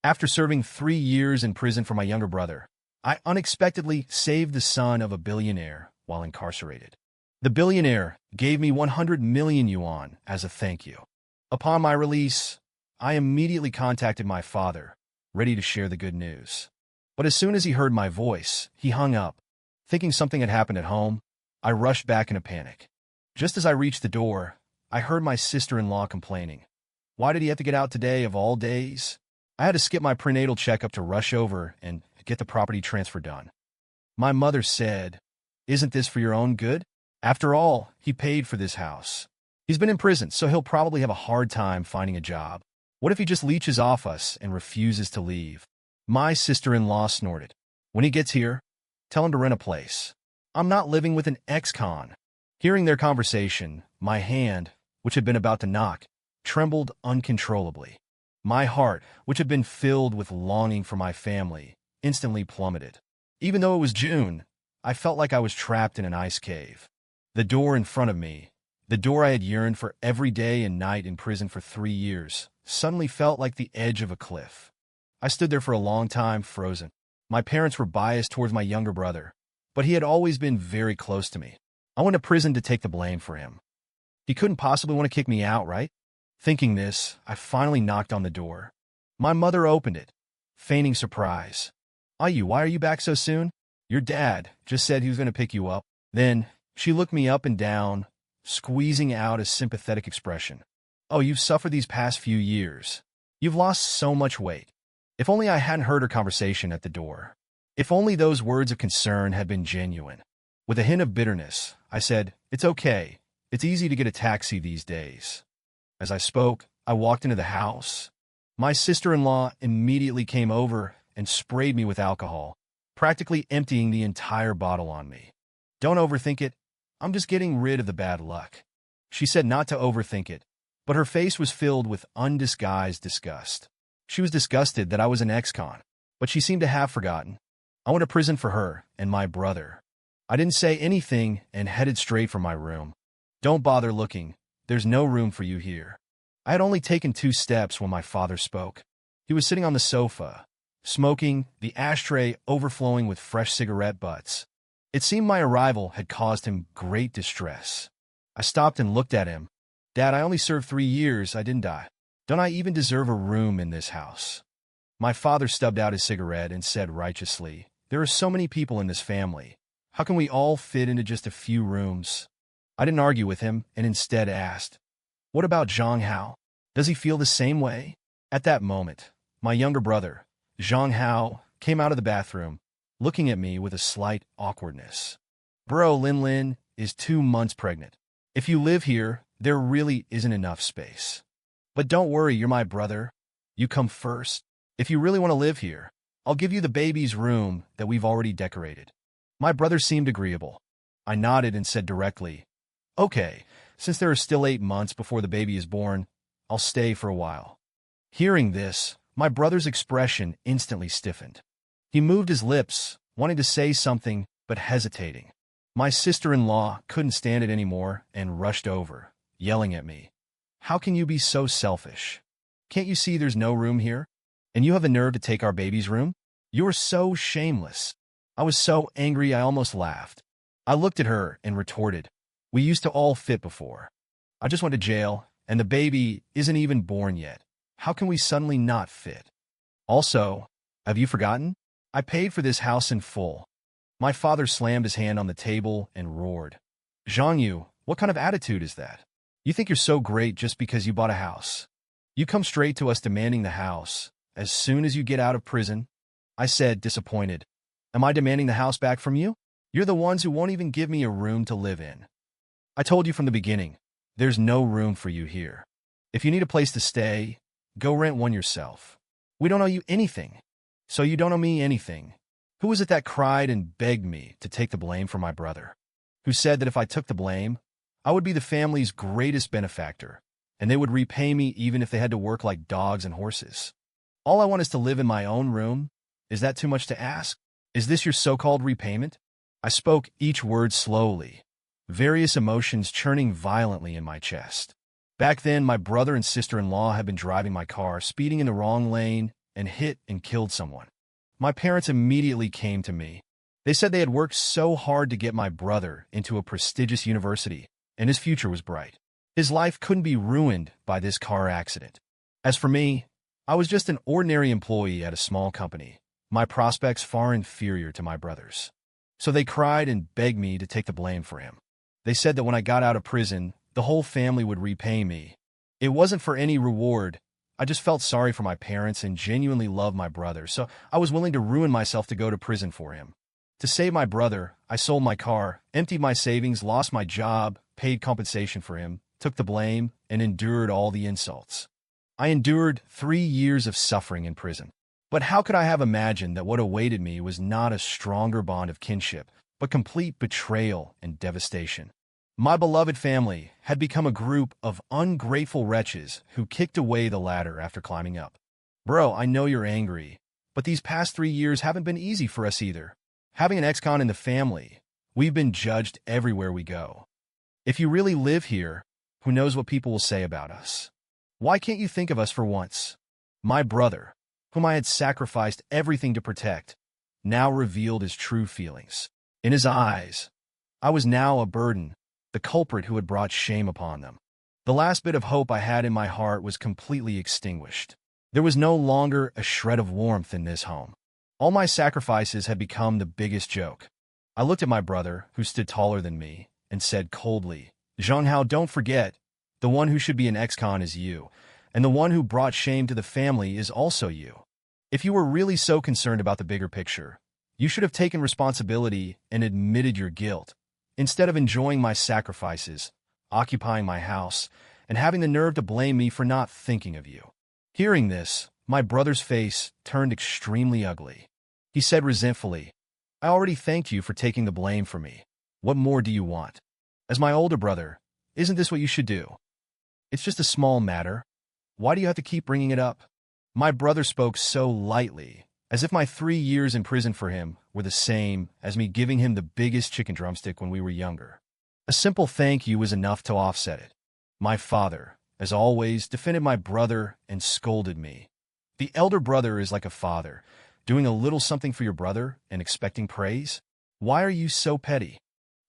After serving 3 years in prison for my younger brother, I unexpectedly saved the son of a billionaire while incarcerated. The billionaire gave me 100 million yuan as a thank you. Upon my release, I immediately contacted my father, ready to share the good news. But as soon as he heard my voice, he hung up. Thinking something had happened at home, I rushed back in a panic. Just as I reached the door, I heard my sister-in-law complaining. Why did he have to get out today of all days? I had to skip my prenatal checkup to rush over and get the property transfer done. My mother said, "Isn't this for your own good? After all, he paid for this house. He's been in prison, so he'll probably have a hard time finding a job. What if he just leeches off us and refuses to leave?" My sister-in-law snorted. "When he gets here, tell him to rent a place. I'm not living with an ex-con." Hearing their conversation, my hand, which had been about to knock, trembled uncontrollably. My heart, which had been filled with longing for my family, instantly plummeted. Even though it was June, I felt like I was trapped in an ice cave. The door in front of me, the door I had yearned for every day and night in prison for 3 years, suddenly felt like the edge of a cliff. I stood there for a long time, frozen. My parents were biased towards my younger brother, but he had always been very close to me. I went to prison to take the blame for him. He couldn't possibly want to kick me out, right? Thinking this, I finally knocked on the door. My mother opened it, feigning surprise. "Ayu, why are you back so soon? Your dad just said he was going to pick you up." Then, she looked me up and down, squeezing out a sympathetic expression. "Oh, you've suffered these past few years. You've lost so much weight." If only I hadn't heard her conversation at the door. If only those words of concern had been genuine. With a hint of bitterness, I said, "It's okay. It's easy to get a taxi these days." As I spoke, I walked into the house. My sister-in-law immediately came over and sprayed me with alcohol, practically emptying the entire bottle on me. "Don't overthink it. I'm just getting rid of the bad luck." She said not to overthink it, but her face was filled with undisguised disgust. She was disgusted that I was an ex-con, but she seemed to have forgotten. I went to prison for her and my brother. I didn't say anything and headed straight for my room. "Don't bother looking. There's no room for you here." I had only taken 2 steps when my father spoke. He was sitting on the sofa, smoking, the ashtray overflowing with fresh cigarette butts. It seemed my arrival had caused him great distress. I stopped and looked at him. "Dad, I only served 3 years. I didn't die. Don't I even deserve a room in this house?" My father stubbed out his cigarette and said righteously, "There are so many people in this family. How can we all fit into just a few rooms?" I didn't argue with him and instead asked, "What about Zhang Hao? Does he feel the same way?" At that moment, my younger brother, Zhang Hao, came out of the bathroom, looking at me with a slight awkwardness. "Bro, Lin is 2 months pregnant. If you live here, there really isn't enough space. But don't worry, you're my brother. You come first. If you really want to live here, I'll give you the baby's room that we've already decorated." My brother seemed agreeable. I nodded and said directly, "Okay, since there are still 8 months before the baby is born, I'll stay for a while." Hearing this, my brother's expression instantly stiffened. He moved his lips, wanting to say something, but hesitating. My sister-in-law couldn't stand it anymore and rushed over, yelling at me, "How can you be so selfish? Can't you see there's no room here? And you have the nerve to take our baby's room? You're so shameless." I was so angry I almost laughed. I looked at her and retorted, "We used to all fit before. I just went to jail, and the baby isn't even born yet. How can we suddenly not fit? Also, have you forgotten? I paid for this house in full." My father slammed his hand on the table and roared, "Zhang Yu, what kind of attitude is that? You think you're so great just because you bought a house? You come straight to us demanding the house as soon as you get out of prison?" I said, disappointed. "Am I demanding the house back from you? You're the ones who won't even give me a room to live in. I told you from the beginning, there's no room for you here. If you need a place to stay, go rent one yourself. We don't owe you anything, so you don't owe me anything." Who was it that cried and begged me to take the blame for my brother? Who said that if I took the blame, I would be the family's greatest benefactor, and they would repay me even if they had to work like dogs and horses? All I want is to live in my own room. Is that too much to ask? Is this your so-called repayment? I spoke each word slowly, various emotions churning violently in my chest. Back then, my brother and sister-in-law had been driving my car, speeding in the wrong lane, and hit and killed someone. My parents immediately came to me. They said they had worked so hard to get my brother into a prestigious university, and his future was bright. His life couldn't be ruined by this car accident. As for me, I was just an ordinary employee at a small company, my prospects far inferior to my brother's. So they cried and begged me to take the blame for him. They said that when I got out of prison, the whole family would repay me. It wasn't for any reward. I just felt sorry for my parents and genuinely loved my brother, so I was willing to ruin myself to go to prison for him. To save my brother, I sold my car, emptied my savings, lost my job, paid compensation for him, took the blame, and endured all the insults. I endured 3 years of suffering in prison. But how could I have imagined that what awaited me was not a stronger bond of kinship, but complete betrayal and devastation? My beloved family had become a group of ungrateful wretches who kicked away the ladder after climbing up. Bro, I know you're angry, but these past 3 years haven't been easy for us either. Having an ex-con in the family, we've been judged everywhere we go. If you really live here, who knows what people will say about us? Why can't you think of us for once? My brother, whom I had sacrificed everything to protect, now revealed his true feelings. In his eyes, I was now a burden, the culprit who had brought shame upon them. The last bit of hope I had in my heart was completely extinguished. There was no longer a shred of warmth in this home. All my sacrifices had become the biggest joke. I looked at my brother, who stood taller than me, and said coldly, "Zhonghao, don't forget, the one who should be an ex-con is you, and the one who brought shame to the family is also you. If you were really so concerned about the bigger picture, you should have taken responsibility and admitted your guilt, instead of enjoying my sacrifices, occupying my house, and having the nerve to blame me for not thinking of you." Hearing this, my brother's face turned extremely ugly. He said resentfully, "I already thanked you for taking the blame for me. What more do you want? As my older brother, isn't this what you should do? It's just a small matter. Why do you have to keep bringing it up?" My brother spoke so lightly, as if my 3 years in prison for him were the same as me giving him the biggest chicken drumstick when we were younger. A simple thank you was enough to offset it. My father, as always, defended my brother and scolded me. The elder brother is like a father, doing a little something for your brother and expecting praise? Why are you so petty?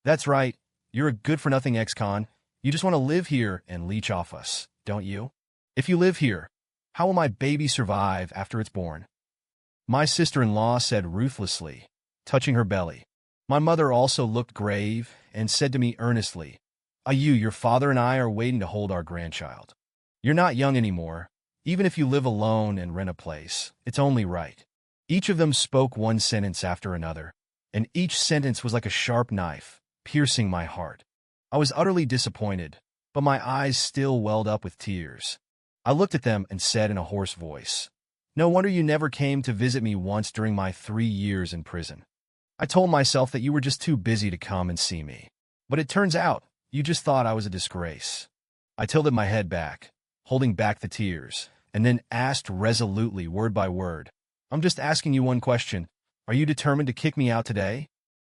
That's right, you're a good-for-nothing ex-con. You just want to live here and leech off us, don't you? If you live here, how will my baby survive after it's born? My sister-in-law said ruthlessly, touching her belly. My mother also looked grave and said to me earnestly, Your father and I are waiting to hold our grandchild. You're not young anymore. Even if you live alone and rent a place, it's only right." Each of them spoke one sentence after another, and each sentence was like a sharp knife, piercing my heart. I was utterly disappointed, but my eyes still welled up with tears. I looked at them and said in a hoarse voice, "No wonder you never came to visit me once during my 3 years in prison. I told myself that you were just too busy to come and see me. But it turns out, you just thought I was a disgrace." I tilted my head back, holding back the tears, and then asked resolutely, word by word, "I'm just asking you one question. Are you determined to kick me out today?"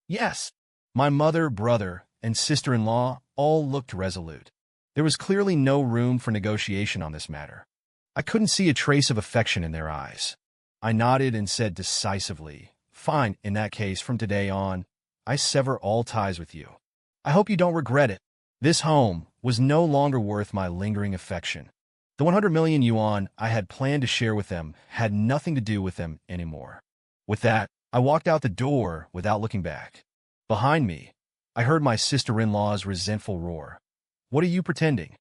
"Yes." My mother, brother, and sister-in-law all looked resolute. There was clearly no room for negotiation on this matter. I couldn't see a trace of affection in their eyes. I nodded and said decisively, "Fine, in that case, from today on, I sever all ties with you. I hope you don't regret it." This home was no longer worth my lingering affection. The 100 million yuan I had planned to share with them had nothing to do with them anymore. With that, I walked out the door without looking back. Behind me, I heard my sister-in-law's resentful roar. "What are you pretending?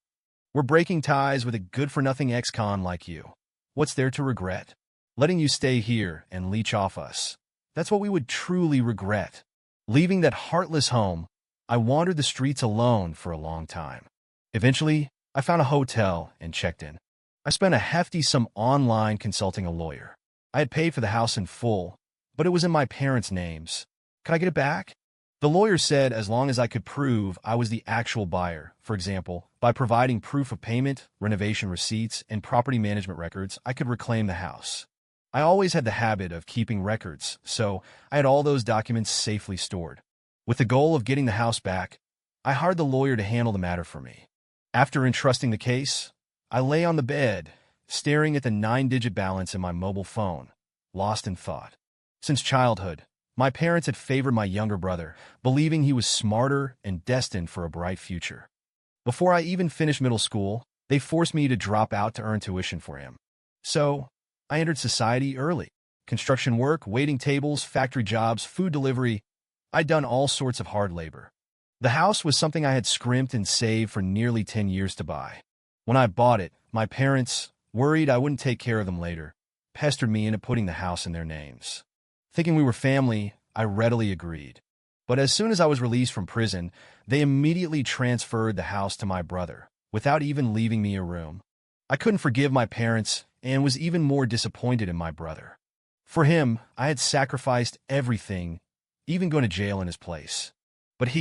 We're breaking ties with a good-for-nothing ex-con like you. What's there to regret? Letting you stay here and leech off us. That's what we would truly regret." Leaving that heartless home, I wandered the streets alone for a long time. Eventually, I found a hotel and checked in. I spent a hefty sum online consulting a lawyer. I had paid for the house in full, but it was in my parents' names. Could I get it back? The lawyer said as long as I could prove I was the actual buyer, for example, by providing proof of payment, renovation receipts, and property management records, I could reclaim the house. I always had the habit of keeping records, so I had all those documents safely stored. With the goal of getting the house back, I hired the lawyer to handle the matter for me. After entrusting the case, I lay on the bed, staring at the 9-digit balance in my mobile phone, lost in thought. Since childhood, my parents had favored my younger brother, believing he was smarter and destined for a bright future. Before I even finished middle school, they forced me to drop out to earn tuition for him. So, I entered society early. Construction work, waiting tables, factory jobs, food delivery. I'd done all sorts of hard labor. The house was something I had scrimped and saved for nearly 10 years to buy. When I bought it, my parents, worried I wouldn't take care of them later, pestered me into putting the house in their names. Thinking we were family, I readily agreed. But as soon as I was released from prison, they immediately transferred the house to my brother, without even leaving me a room. I couldn't forgive my parents and was even more disappointed in my brother. For him, I had sacrificed everything, even going to jail in his place. But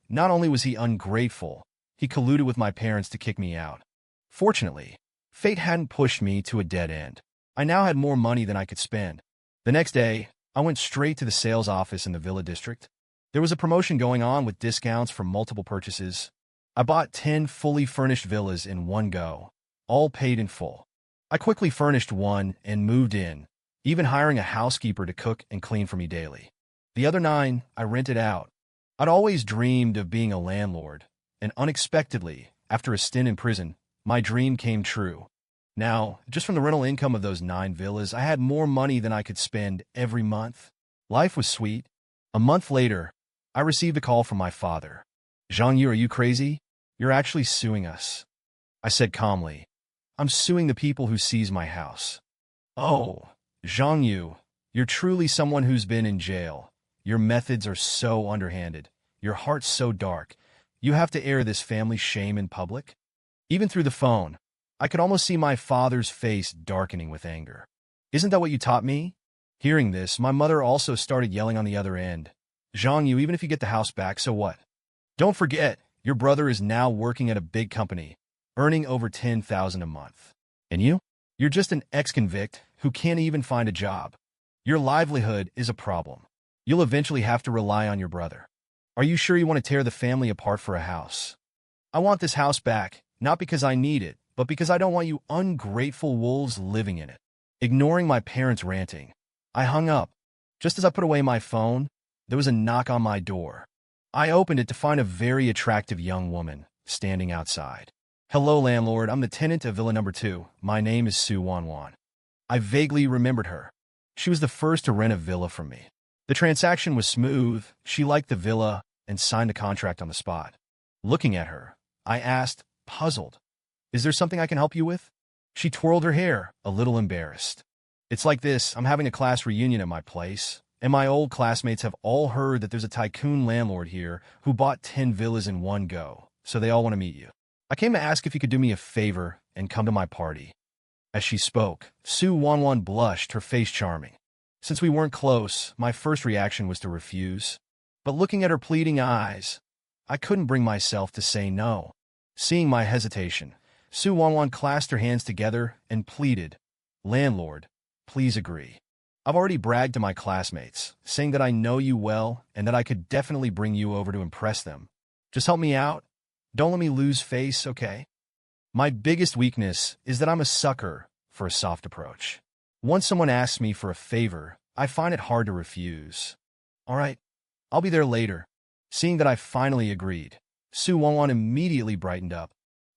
not only was he ungrateful, he colluded with my parents to kick me out. Fortunately, fate hadn't pushed me to a dead end. I now had more money than I could spend. The next day, I went straight to the sales office in the Villa District. There was a promotion going on with discounts for multiple purchases. I bought 10 fully furnished villas in one go, all paid in full. I quickly furnished one and moved in, even hiring a housekeeper to cook and clean for me daily. The other 9, I rented out. I'd always dreamed of being a landlord, and unexpectedly, after a stint in prison, my dream came true. Now, just from the rental income of those 9 villas, I had more money than I could spend every month. Life was sweet. A month later, I received a call from my father. "Jean-Yu, are you crazy? You're actually suing us." I said calmly, "I'm suing the people who seized my house." "Oh, Jean-Yu, you're truly someone who's been in jail. Your methods are so underhanded. Your heart's so dark. You have to air this family shame in public?" Even through the phone, I could almost see my father's face darkening with anger. "Isn't that what you taught me?" Hearing this, my mother also started yelling on the other end. "Jean-Yu, even if you get the house back, so what? Don't forget, your brother is now working at a big company, earning over $10,000 a month. And you? You're just an ex-convict who can't even find a job. Your livelihood is a problem. You'll eventually have to rely on your brother. Are you sure you want to tear the family apart for a house? I want this house back, not because I need it, but because I don't want you ungrateful wolves living in it." Ignoring my parents' ranting, I hung up. Just as I put away my phone, there was a knock on my door. I opened it to find a very attractive young woman standing outside. "Hello, landlord. I'm the tenant of Villa Number 2. My name is Su Wanwan." I vaguely remembered her. She was the first to rent a villa from me. The transaction was smooth. She liked the villa and signed the contract on the spot. Looking at her, I asked, puzzled, "Is there something I can help you with?" She twirled her hair, a little embarrassed. "It's like this. I'm having a class reunion at my place, and my old classmates have all heard that there's a tycoon landlord here who bought 10 villas in one go, so they all want to meet you. I came to ask if you could do me a favor and come to my party." As she spoke, Su Wanwan blushed, her face charming. Since we weren't close, my first reaction was to refuse. But looking at her pleading eyes, I couldn't bring myself to say no. Seeing my hesitation, Su Wanwan clasped her hands together and pleaded, "Landlord, please agree. I've already bragged to my classmates, saying that I know you well and that I could definitely bring you over to impress them. Just help me out. Don't let me lose face, okay? My biggest weakness is that I'm a sucker for a soft approach. Once someone asks me for a favor, I find it hard to refuse. All right, I'll be there later." Seeing that I finally agreed, Su Wanwan immediately brightened up.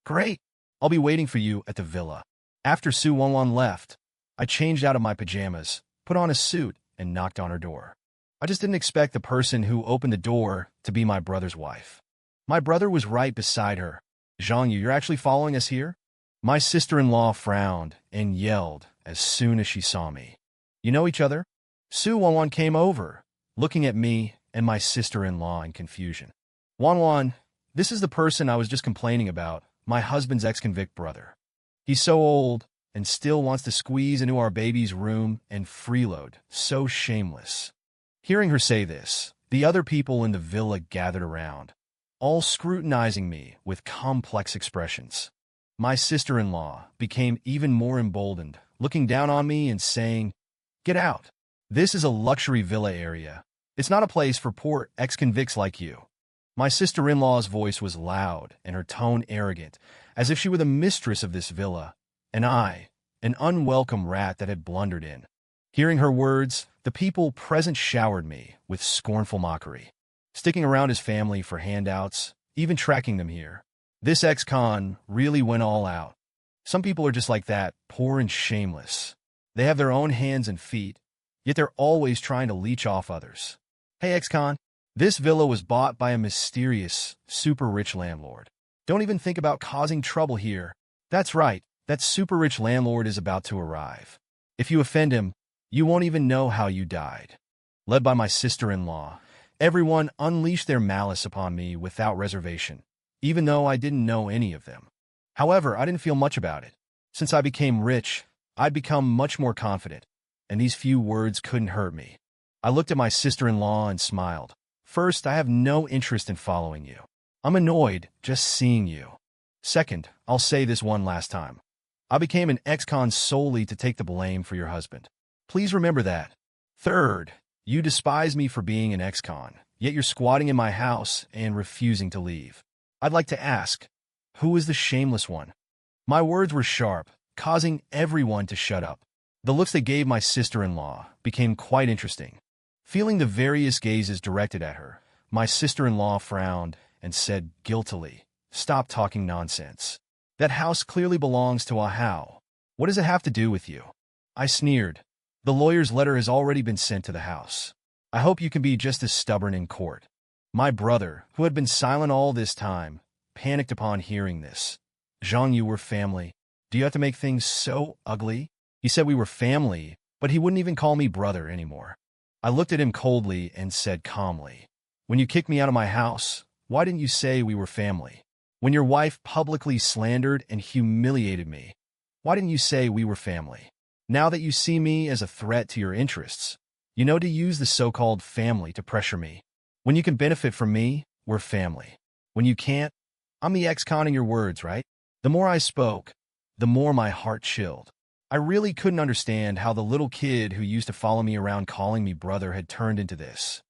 "Great! I'll be waiting for you at the villa." After Su Wanwan left, I changed out of my pajamas, put on a suit, and knocked on her door. I just didn't expect the person who opened the door to be my brother's wife. My brother was right beside her. "Jean-Yu, you're actually following us here?" My sister-in-law frowned and yelled as soon as she saw me. "You know each other?" Su Wanwan came over, looking at me and my sister-in-law in confusion. "Wanwan, this is the person I was just complaining about, my husband's ex-convict brother. He's so old and still wants to squeeze into our baby's room and freeload, so shameless." Hearing her say this, the other people in the villa gathered around, all scrutinizing me with complex expressions. My sister-in-law became even more emboldened, looking down on me and saying, "Get out. This is a luxury villa area. It's not a place for poor ex-convicts like you." My sister-in-law's voice was loud and her tone arrogant, as if she were the mistress of this villa, and I, an unwelcome rat that had blundered in. Hearing her words, the people present showered me with scornful mockery, sticking around his family for handouts, even tracking them here. This ex-con really went all out. Some people are just like that, poor and shameless. They have their own hands and feet, yet they're always trying to leech off others. Hey ex-con, this villa was bought by a mysterious, super-rich landlord. Don't even think about causing trouble here. That's right, that super-rich landlord is about to arrive. If you offend him, you won't even know how you died. Led by my sister-in-law, everyone unleashed their malice upon me without reservation, even though I didn't know any of them. However, I didn't feel much about it. Since I became rich, I'd become much more confident, and these few words couldn't hurt me. I looked at my sister-in-law and smiled. First, I have no interest in following you. I'm annoyed just seeing you. Second, I'll say this one last time. I became an ex-con solely to take the blame for your husband. Please remember that. Third, you despise me for being an ex-con, yet you're squatting in my house and refusing to leave. I'd like to ask, who is the shameless one? My words were sharp, causing everyone to shut up. The looks they gave my sister-in-law became quite interesting. Feeling the various gazes directed at her, my sister-in-law frowned and said guiltily, "Stop talking nonsense. That house clearly belongs to Ahau. What does it have to do with you?" I sneered. The lawyer's letter has already been sent to the house. I hope you can be just as stubborn in court. My brother, who had been silent all this time, panicked upon hearing this. Zhang, you were family. Do you have to make things so ugly? He said we were family, but he wouldn't even call me brother anymore. I looked at him coldly and said calmly, "When you kicked me out of my house, why didn't you say we were family? When your wife publicly slandered and humiliated me, why didn't you say we were family? Now that you see me as a threat to your interests, you know to use the so-called family to pressure me. When you can benefit from me, we're family. When you can't, I'm the ex-con in your words, right?" The more I spoke, the more my heart chilled. I really couldn't understand how the little kid who used to follow me around calling me brother had turned into this.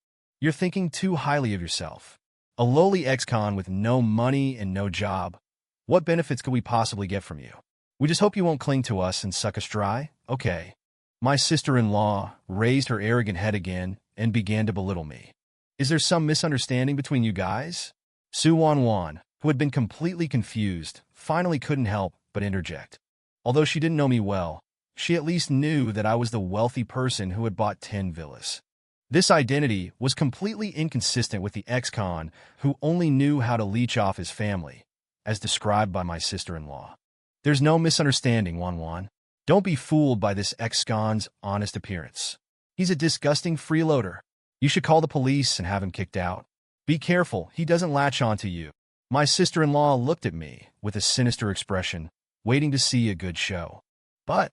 You're thinking too highly of yourself. A lowly ex-con with no money and no job. What benefits could we possibly get from you? We just hope you won't cling to us and suck us dry, okay? My sister-in-law raised her arrogant head again and began to belittle me. Is there some misunderstanding between you guys? Su Wanwan, who had been completely confused, finally couldn't help but interject. Although she didn't know me well, she at least knew that I was the wealthy person who had bought 10 villas. This identity was completely inconsistent with the ex-con who only knew how to leech off his family, as described by my sister-in-law. There's no misunderstanding, Wanwan. Don't be fooled by this ex-con's honest appearance. He's a disgusting freeloader. You should call the police and have him kicked out. Be careful, he doesn't latch onto you. My sister-in-law looked at me with a sinister expression, waiting to see a good show. But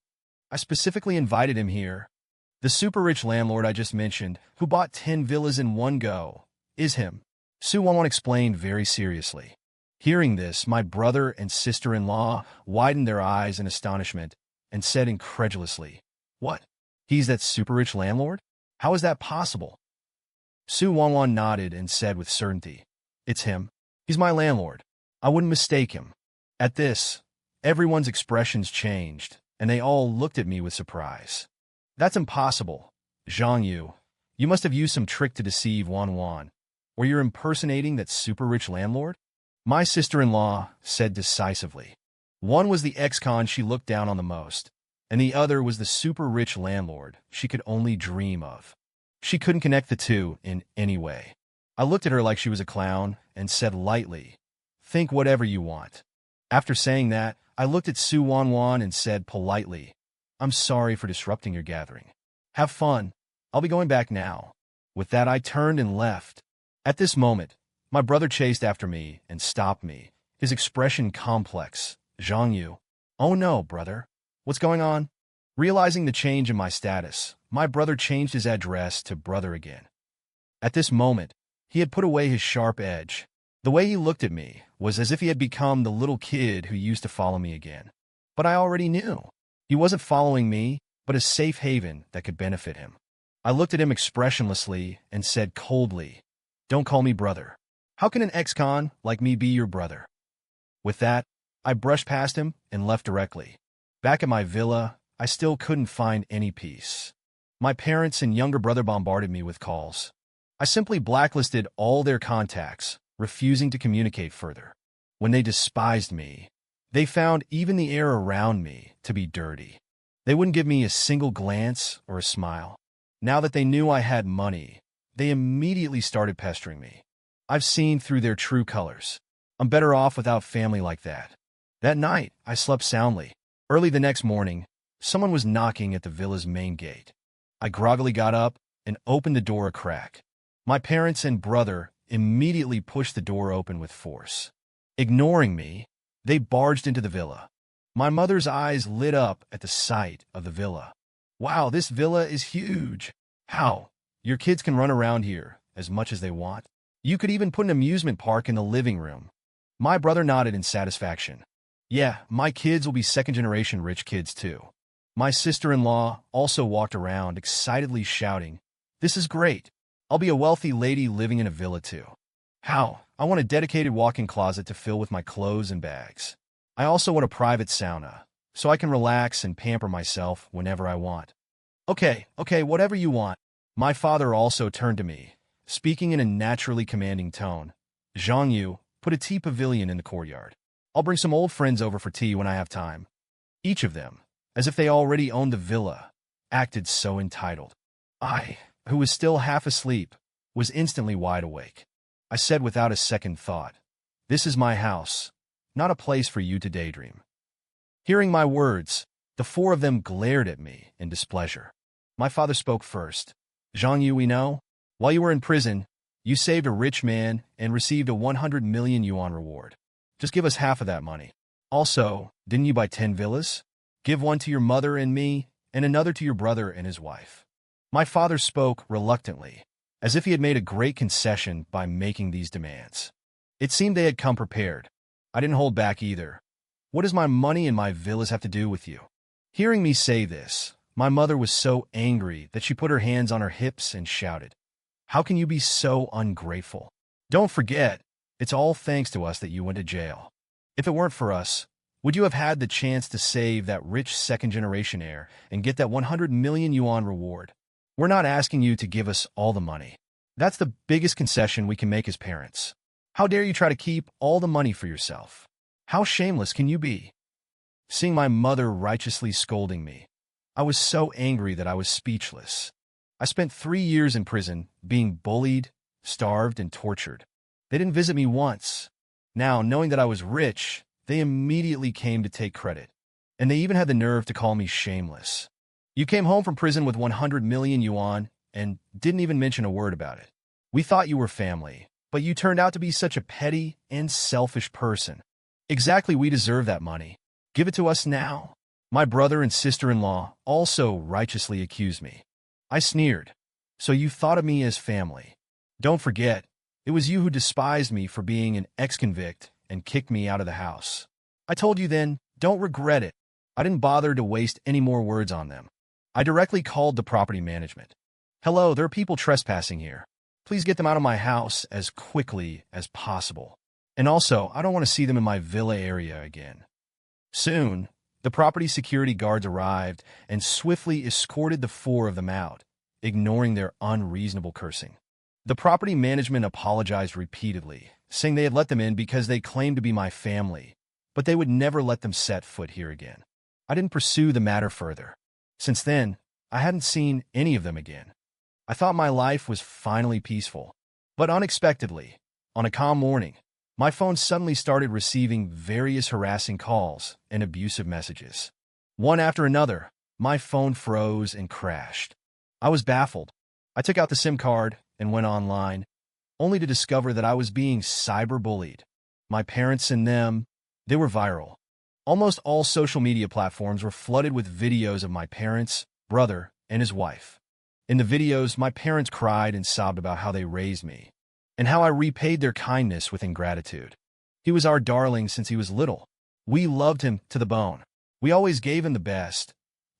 I specifically invited him here. The super-rich landlord I just mentioned, who bought 10 villas in one go, is him. Su Wanwan explained very seriously. Hearing this, my brother and sister-in-law widened their eyes in astonishment and said incredulously, "What? He's that super-rich landlord? How is that possible?" Su Wanwan nodded and said with certainty, "It's him. He's my landlord. I wouldn't mistake him." At this, everyone's expressions changed, and they all looked at me with surprise. "That's impossible. Zhang Yu, you must have used some trick to deceive Wanwan, or you're impersonating that super-rich landlord?" My sister-in-law said decisively. One was the ex-con she looked down on the most, and the other was the super-rich landlord she could only dream of. She couldn't connect the two in any way. I looked at her like she was a clown and said lightly, "Think whatever you want." After saying that, I looked at Su Wanwan and said politely, "I'm sorry for disrupting your gathering. Have fun. I'll be going back now." With that, I turned and left. At this moment, my brother chased after me and stopped me, his expression complex. "Zhang Yu." "Oh no, brother. What's going on?" Realizing the change in my status, my brother changed his address to brother again. At this moment, he had put away his sharp edge. The way he looked at me was as if he had become the little kid who used to follow me again. But I already knew. He wasn't following me, but a safe haven that could benefit him. I looked at him expressionlessly and said coldly, "Don't call me brother. How can an ex-con like me be your brother?" With that, I brushed past him and left directly. Back at my villa, I still couldn't find any peace. My parents and younger brother bombarded me with calls. I simply blacklisted all their contacts, refusing to communicate further. When they despised me, they found even the air around me to be dirty. They wouldn't give me a single glance or a smile. Now that they knew I had money, they immediately started pestering me. I've seen through their true colors. I'm better off without family like that. That night, I slept soundly. Early the next morning, someone was knocking at the villa's main gate. I groggily got up and opened the door a crack. My parents and brother immediately pushed the door open with force. Ignoring me, they barged into the villa. My mother's eyes lit up at the sight of the villa. Wow, this villa is huge. How? Your kids can run around here as much as they want. You could even put an amusement park in the living room. My brother nodded in satisfaction. Yeah, my kids will be second-generation rich kids too. My sister-in-law also walked around excitedly shouting, "This is great. I'll be a wealthy lady living in a villa too." How? I want a dedicated walk-in closet to fill with my clothes and bags. I also want a private sauna, so I can relax and pamper myself whenever I want. Okay, whatever you want. My father also turned to me, speaking in a naturally commanding tone. Zhang Yu, put a tea pavilion in the courtyard. I'll bring some old friends over for tea when I have time. Each of them, as if they already owned the villa, acted so entitled. I, who was still half asleep, was instantly wide awake. I said without a second thought, "This is my house, not a place for you to daydream." Hearing my words, the four of them glared at me in displeasure. My father spoke first. "Zhang Yu, we know, while you were in prison, you saved a rich man and received a 100 million yuan reward. Just give us half of that money. Also, didn't you buy 10 villas? Give one to your mother and me, and another to your brother and his wife." My father spoke reluctantly, as if he had made a great concession by making these demands. It seemed they had come prepared. I didn't hold back either. "What does my money and my villas have to do with you?" Hearing me say this, my mother was so angry that she put her hands on her hips and shouted, "How can you be so ungrateful? Don't forget, it's all thanks to us that you went to jail. If it weren't for us, would you have had the chance to save that rich second-generation heir and get that 100 million yuan reward? We're not asking you to give us all the money. That's the biggest concession we can make as parents. How dare you try to keep all the money for yourself? How shameless can you be?" Seeing my mother righteously scolding me, I was so angry that I was speechless. I spent 3 years in prison, being bullied, starved, and tortured. They didn't visit me once. Now, knowing that I was rich, they immediately came to take credit. And they even had the nerve to call me shameless. "You came home from prison with 100 million yuan and didn't even mention a word about it. We thought you were family, but you turned out to be such a petty and selfish person. Exactly, we deserve that money. Give it to us now." My brother and sister-in-law also righteously accused me. I sneered. "So you thought of me as family. Don't forget, it was you who despised me for being an ex-convict and kicked me out of the house. I told you then, don't regret it." I didn't bother to waste any more words on them. I directly called the property management. "Hello, there are people trespassing here. Please get them out of my house as quickly as possible. And also, I don't want to see them in my villa area again." Soon, the property security guards arrived and swiftly escorted the four of them out, ignoring their unreasonable cursing. The property management apologized repeatedly, saying they had let them in because they claimed to be my family, but they would never let them set foot here again. I didn't pursue the matter further. Since then, I hadn't seen any of them again. I thought my life was finally peaceful. But unexpectedly, on a calm morning, my phone suddenly started receiving various harassing calls and abusive messages. One after another, my phone froze and crashed. I was baffled. I took out the SIM card and went online, only to discover that I was being cyberbullied. My parents and them, they were viral. Almost all social media platforms were flooded with videos of my parents, brother, and his wife. In the videos, my parents cried and sobbed about how they raised me, and how I repaid their kindness with ingratitude. He was our darling since he was little. We loved him to the bone. We always gave him the best.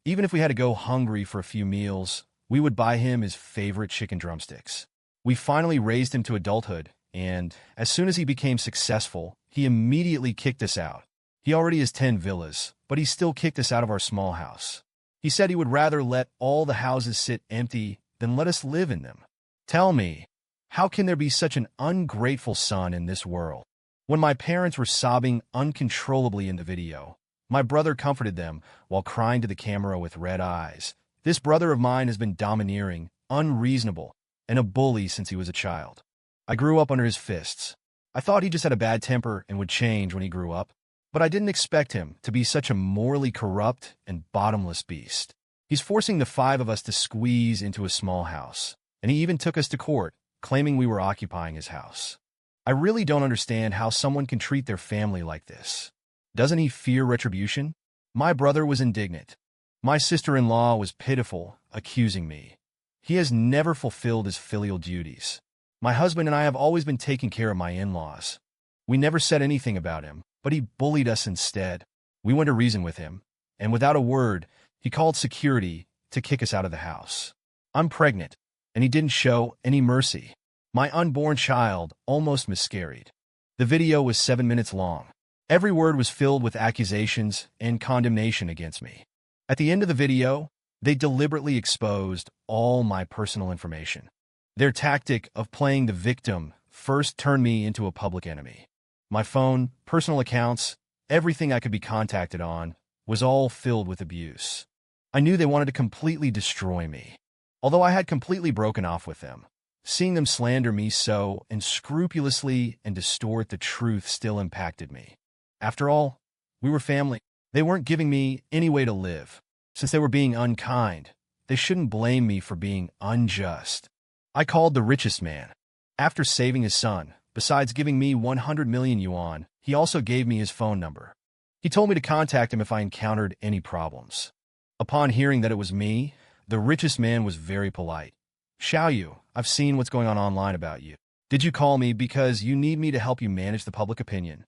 Even if we had to go hungry for a few meals, we would buy him his favorite chicken drumsticks. We finally raised him to adulthood, and as soon as he became successful, he immediately kicked us out. He already has 10 villas, but he still kicked us out of our small house. He said he would rather let all the houses sit empty than let us live in them. Tell me, how can there be such an ungrateful son in this world? When my parents were sobbing uncontrollably in the video, my brother comforted them while crying to the camera with red eyes. This brother of mine has been domineering, unreasonable, and a bully since he was a child. I grew up under his fists. I thought he just had a bad temper and would change when he grew up, but I didn't expect him to be such a morally corrupt and bottomless beast. He's forcing the 5 of us to squeeze into a small house, and he even took us to court, claiming we were occupying his house. I really don't understand how someone can treat their family like this. Doesn't he fear retribution? My brother was indignant. My sister-in-law was pitiful, accusing me. He has never fulfilled his filial duties. My husband and I have always been taking care of my in-laws. We never said anything about him, but he bullied us instead. We went to reason with him, and without a word, he called security to kick us out of the house. I'm pregnant, and he didn't show any mercy. My unborn child almost miscarried. The video was 7 minutes long. Every word was filled with accusations and condemnation against me. At the end of the video, they deliberately exposed all my personal information. Their tactic of playing the victim first turned me into a public enemy. My phone, personal accounts, everything I could be contacted on was all filled with abuse. I knew they wanted to completely destroy me. Although I had completely broken off with them, seeing them slander me so unscrupulously and distort the truth still impacted me. After all, we were family. They weren't giving me any way to live. Since they were being unkind, they shouldn't blame me for being unjust. I called the richest man. After saving his son, besides giving me 100 million yuan, he also gave me his phone number. He told me to contact him if I encountered any problems. Upon hearing that it was me, the richest man was very polite. Xiaoyu, I've seen what's going on online about you. Did you call me because you need me to help you manage the public opinion?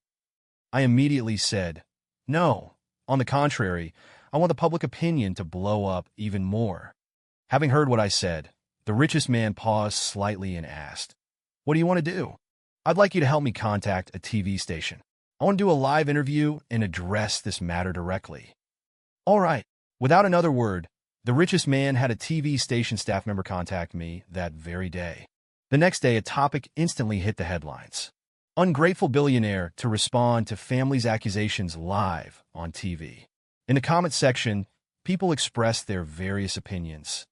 I immediately said, no. On the contrary, I want the public opinion to blow up even more. Having heard what I said, the richest man paused slightly and asked, what do you want to do? I'd like you to help me contact a TV station. I want to do a live interview and address this matter directly. All right. Without another word, the richest man had a TV station staff member contact me that very day. The next day, a topic instantly hit the headlines. Ungrateful billionaire to respond to family's accusations live on TV. In the comment section, people expressed their various opinions.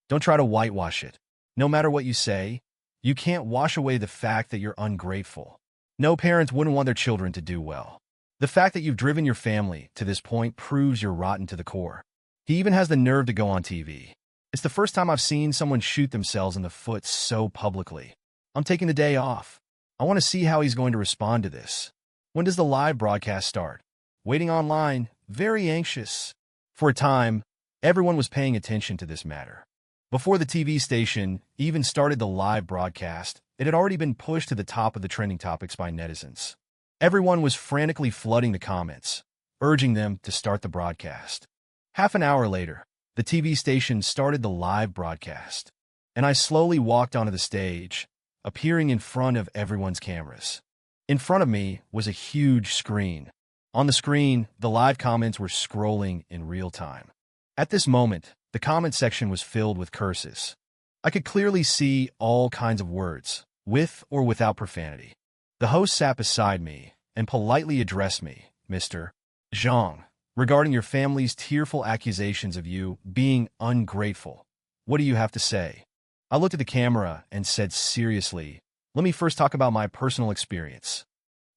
Don't try to whitewash it. No matter what you say, you can't wash away the fact that you're ungrateful. No parents wouldn't want their children to do well. The fact that you've driven your family to this point proves you're rotten to the core. He even has the nerve to go on TV. It's the first time I've seen someone shoot themselves in the foot so publicly. I'm taking the day off. I want to see how he's going to respond to this. When does the live broadcast start? Waiting online, very anxious. For a time, everyone was paying attention to this matter. Before the TV station even started the live broadcast, it had already been pushed to the top of the trending topics by netizens. Everyone was frantically flooding the comments, urging them to start the broadcast. Half an hour later, the TV station started the live broadcast, and I slowly walked onto the stage, appearing in front of everyone's cameras. In front of me was a huge screen. On the screen, the live comments were scrolling in real time. At this moment, the comment section was filled with curses. I could clearly see all kinds of words, with or without profanity. The host sat beside me and politely addressed me, Mr. Zhang, regarding your family's tearful accusations of you being ungrateful. What do you have to say? I looked at the camera and said seriously, let me first talk about my personal experience.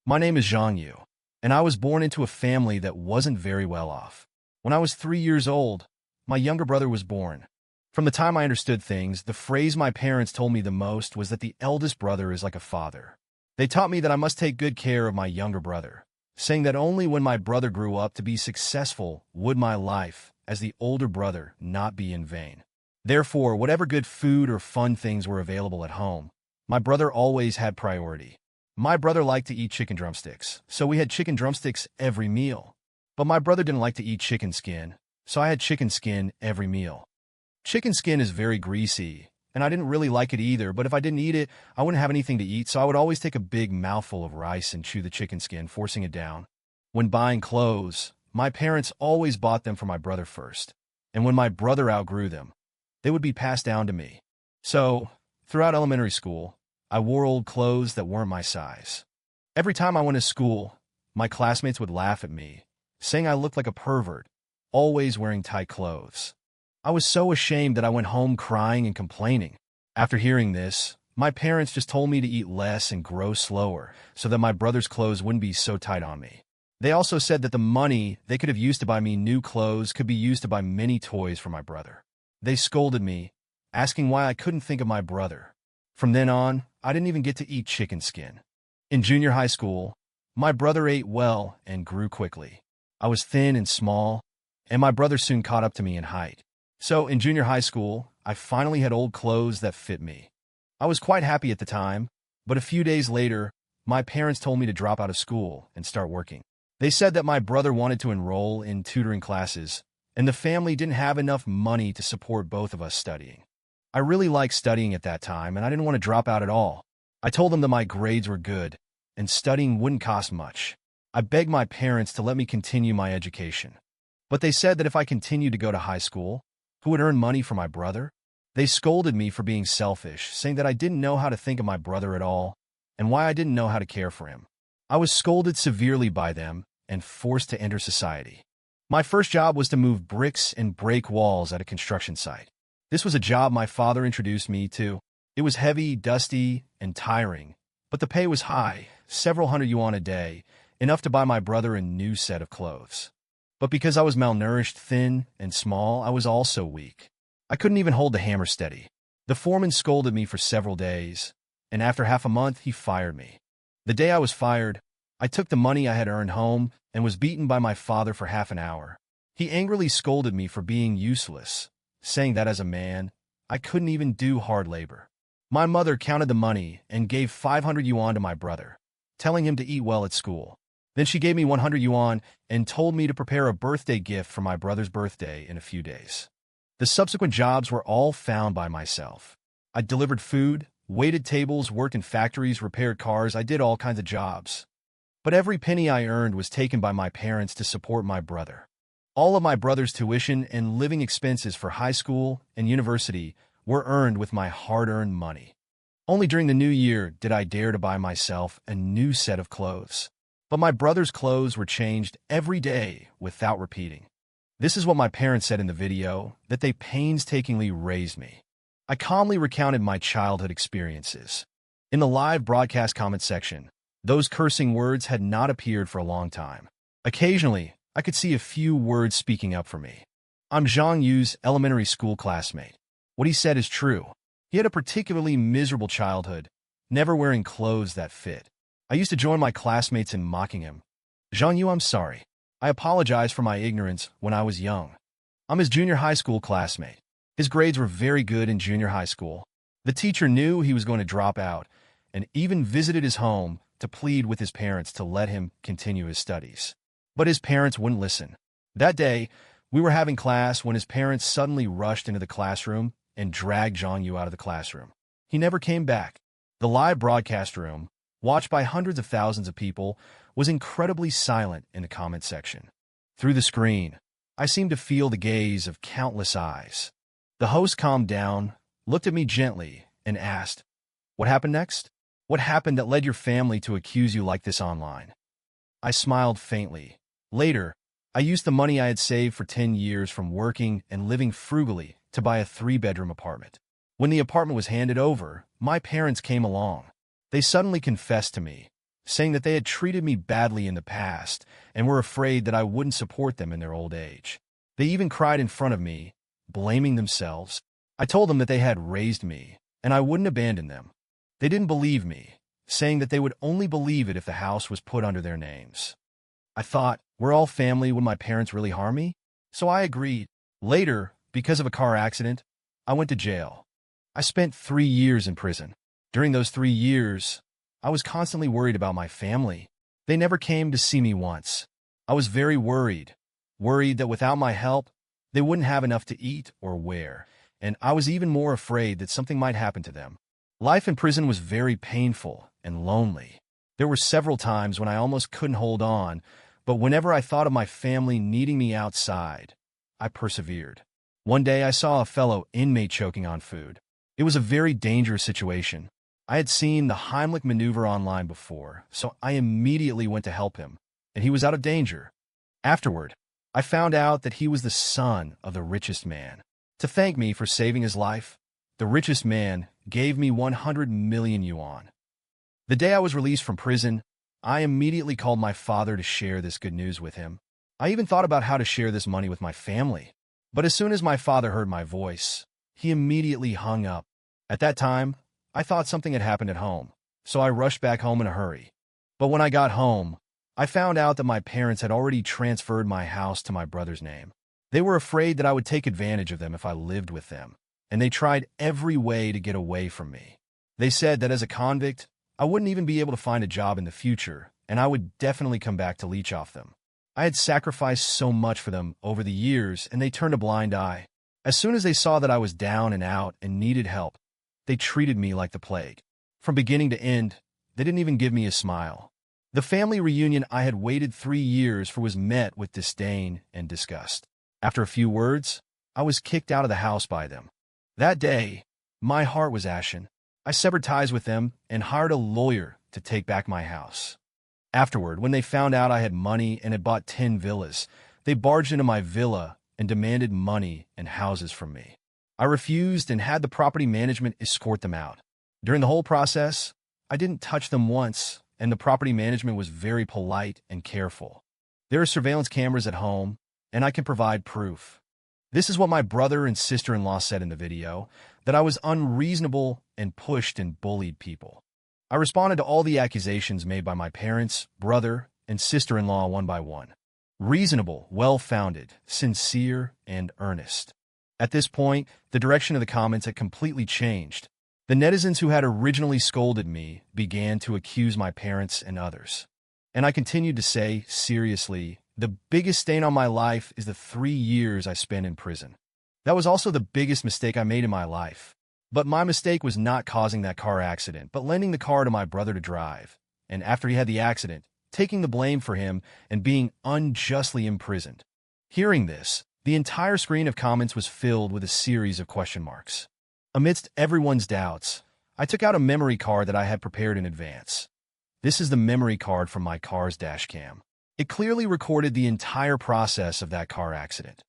My name is Zhang Yu, and I was born into a family that wasn't very well off. When I was 3 years old, my younger brother was born. From the time I understood things, the phrase my parents told me the most was that the eldest brother is like a father. They taught me that I must take good care of my younger brother, saying that only when my brother grew up to be successful would my life, as the older brother, not be in vain. Therefore, whatever good food or fun things were available at home, my brother always had priority. My brother liked to eat chicken drumsticks, so we had chicken drumsticks every meal. But my brother didn't like to eat chicken skin, so I had chicken skin every meal. Chicken skin is very greasy, and I didn't really like it either, but if I didn't eat it, I wouldn't have anything to eat, so I would always take a big mouthful of rice and chew the chicken skin, forcing it down. When buying clothes, my parents always bought them for my brother first, and when my brother outgrew them, they would be passed down to me. So, throughout elementary school, I wore old clothes that weren't my size. Every time I went to school, my classmates would laugh at me, saying I looked like a pervert, always wearing tight clothes. I was so ashamed that I went home crying and complaining. After hearing this, my parents just told me to eat less and grow slower so that my brother's clothes wouldn't be so tight on me. They also said that the money they could have used to buy me new clothes could be used to buy many toys for my brother. They scolded me, asking why I couldn't think of my brother. From then on, I didn't even get to eat chicken skin. In junior high school, my brother ate well and grew quickly. I was thin and small, and my brother soon caught up to me in height. So in junior high school, I finally had old clothes that fit me. I was quite happy at the time, but a few days later, my parents told me to drop out of school and start working. They said that my brother wanted to enroll in tutoring classes, and the family didn't have enough money to support both of us studying. I really liked studying at that time, and I didn't want to drop out at all. I told them that my grades were good, and studying wouldn't cost much. I begged my parents to let me continue my education. But they said that if I continued to go to high school, who would earn money for my brother? They scolded me for being selfish, saying that I didn't know how to think of my brother at all, and why I didn't know how to care for him. I was scolded severely by them and forced to enter society. My first job was to move bricks and break walls at a construction site. This was a job my father introduced me to. It was heavy, dusty, and tiring, but the pay was high, several hundred yuan a day, enough to buy my brother a new set of clothes. But because I was malnourished, thin, and small, I was also weak. I couldn't even hold the hammer steady. The foreman scolded me for several days, and after half a month, he fired me. The day I was fired, I took the money I had earned home and was beaten by my father for half an hour. He angrily scolded me for being useless, saying that as a man, I couldn't even do hard labor. My mother counted the money and gave 500 yuan to my brother, telling him to eat well at school. Then she gave me 100 yuan and told me to prepare a birthday gift for my brother's birthday in a few days. The subsequent jobs were all found by myself. I delivered food, waited tables, worked in factories, repaired cars. I did all kinds of jobs. But every penny I earned was taken by my parents to support my brother. All of my brother's tuition and living expenses for high school and university were earned with my hard-earned money. Only during the new year did I dare to buy myself a new set of clothes. But my brother's clothes were changed every day without repeating. This is what my parents said in the video, that they painstakingly raised me. I calmly recounted my childhood experiences. In the live broadcast comment section, those cursing words had not appeared for a long time. Occasionally, I could see a few words speaking up for me. I'm Zhang Yu's elementary school classmate. What he said is true. He had a particularly miserable childhood, never wearing clothes that fit. I used to join my classmates in mocking him. Zhang Yu, I'm sorry. I apologize for my ignorance when I was young. I'm his junior high school classmate. His grades were very good in junior high school. The teacher knew he was going to drop out and even visited his home to plead with his parents to let him continue his studies. But his parents wouldn't listen. That day, we were having class when his parents suddenly rushed into the classroom and dragged Zhang Yu out of the classroom. He never came back. The live broadcast room, watched by hundreds of thousands of people, was incredibly silent in the comment section. Through the screen, I seemed to feel the gaze of countless eyes. The host calmed down, looked at me gently, and asked, "What happened next? What happened that led your family to accuse you like this online?" I smiled faintly. Later, I used the money I had saved for 10 years from working and living frugally to buy a 3-bedroom apartment. When the apartment was handed over, my parents came along. They suddenly confessed to me, saying that they had treated me badly in the past and were afraid that I wouldn't support them in their old age. They even cried in front of me, blaming themselves. I told them that they had raised me, and I wouldn't abandon them. They didn't believe me, saying that they would only believe it if the house was put under their names. I thought, we're all family, would my parents really harm me? So I agreed. Later, because of a car accident, I went to jail. I spent 3 years in prison. During those 3 years, I was constantly worried about my family. They never came to see me once. I was very worried that without my help, they wouldn't have enough to eat or wear, and I was even more afraid that something might happen to them. Life in prison was very painful and lonely. There were several times when I almost couldn't hold on, But whenever I thought of my family needing me outside, I persevered. One day I saw a fellow inmate choking on food. It was a very dangerous situation. I had seen the Heimlich maneuver online before, so I immediately went to help him, and he was out of danger. Afterward, I found out that he was the son of the richest man. To thank me for saving his life, the richest man gave me 100 million yuan. The day I was released from prison, I immediately called my father to share this good news with him. I even thought about how to share this money with my family. But as soon as my father heard my voice, he immediately hung up. At that time, I thought something had happened at home, so I rushed back home in a hurry. But when I got home, I found out that my parents had already transferred my house to my brother's name. They were afraid that I would take advantage of them if I lived with them, and they tried every way to get away from me. They said that as a convict, I wouldn't even be able to find a job in the future, and I would definitely come back to leech off them. I had sacrificed so much for them over the years, and they turned a blind eye. As soon as they saw that I was down and out and needed help, they treated me like the plague. From beginning to end, they didn't even give me a smile. The family reunion I had waited 3 years for was met with disdain and disgust. After a few words, I was kicked out of the house by them. That day, my heart was ashen. I severed ties with them and hired a lawyer to take back my house. Afterward, when they found out I had money and had bought 10 villas, they barged into my villa and demanded money and houses from me. I refused and had the property management escort them out. During the whole process, I didn't touch them once, and the property management was very polite and careful. There are surveillance cameras at home, and I can provide proof. This is what my brother and sister-in-law said in the video, that I was unreasonable and pushed and bullied people. I responded to all the accusations made by my parents, brother, and sister-in-law one by one. Reasonable, well-founded, sincere, and earnest. At this point, the direction of the comments had completely changed. The netizens who had originally scolded me began to accuse my parents and others. And I continued to say, seriously, the biggest stain on my life is the 3 years I spent in prison. That was also the biggest mistake I made in my life. But my mistake was not causing that car accident, but lending the car to my brother to drive. And after he had the accident, taking the blame for him and being unjustly imprisoned. Hearing this, the entire screen of comments was filled with a series of question marks. Amidst everyone's doubts, I took out a memory card that I had prepared in advance. This is the memory card from my car's dashcam. It clearly recorded the entire process of that car accident.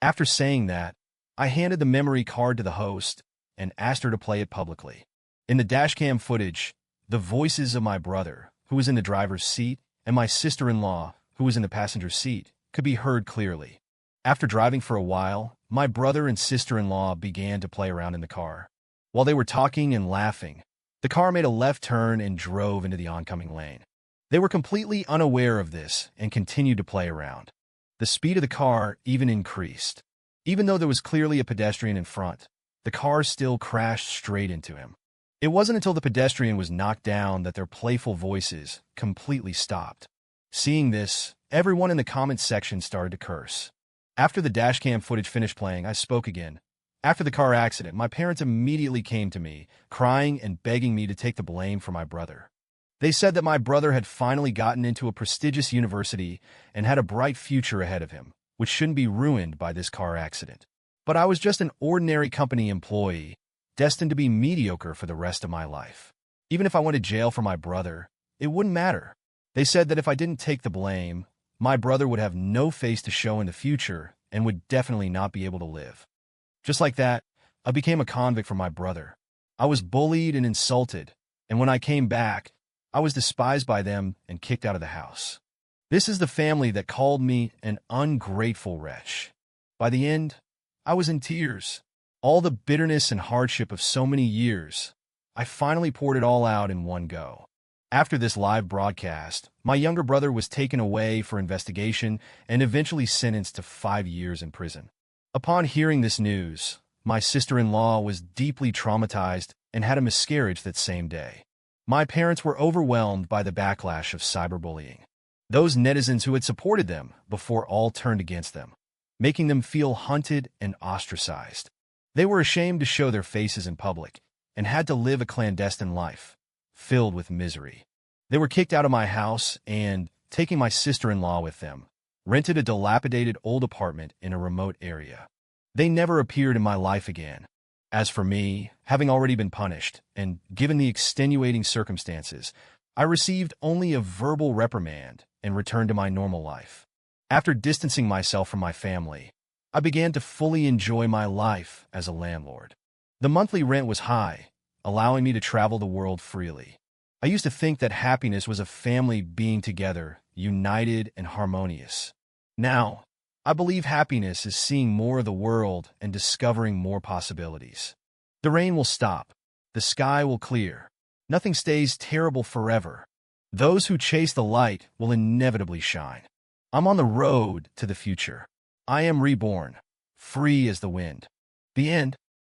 After saying that, I handed the memory card to the host and asked her to play it publicly. In the dashcam footage, the voices of my brother, who was in the driver's seat, and my sister-in-law, who was in the passenger seat, could be heard clearly. After driving for a while, my brother and sister-in-law began to play around in the car. While they were talking and laughing, the car made a left turn and drove into the oncoming lane. They were completely unaware of this and continued to play around. The speed of the car even increased. Even though there was clearly a pedestrian in front, the car still crashed straight into him. It wasn't until the pedestrian was knocked down that their playful voices completely stopped. Seeing this, everyone in the comments section started to curse. After the dashcam footage finished playing, I spoke again. After the car accident, my parents immediately came to me, crying and begging me to take the blame for my brother. They said that my brother had finally gotten into a prestigious university and had a bright future ahead of him, which shouldn't be ruined by this car accident. But I was just an ordinary company employee, destined to be mediocre for the rest of my life. Even if I went to jail for my brother, it wouldn't matter. They said that if I didn't take the blame, my brother would have no face to show in the future and would definitely not be able to live. Just like that, I became a convict for my brother. I was bullied and insulted, and when I came back, I was despised by them and kicked out of the house. This is the family that called me an ungrateful wretch. By the end, I was in tears. All the bitterness and hardship of so many years, I finally poured it all out in one go. After this live broadcast, my younger brother was taken away for investigation and eventually sentenced to 5 years in prison. Upon hearing this news, my sister-in-law was deeply traumatized and had a miscarriage that same day. My parents were overwhelmed by the backlash of cyberbullying. Those netizens who had supported them before all turned against them, making them feel hunted and ostracized. They were ashamed to show their faces in public and had to live a clandestine life, filled with misery. They were kicked out of my house and, taking my sister-in-law with them, rented a dilapidated old apartment in a remote area. They never appeared in my life again. As for me, having already been punished, and given the extenuating circumstances, I received only a verbal reprimand and returned to my normal life. After distancing myself from my family, I began to fully enjoy my life as a landlord. The monthly rent was high, allowing me to travel the world freely. I used to think that happiness was a family being together, united and harmonious. Now, I believe happiness is seeing more of the world and discovering more possibilities. The rain will stop. The sky will clear. Nothing stays terrible forever. Those who chase the light will inevitably shine. I'm on the road to the future. I am reborn, free as the wind. The end.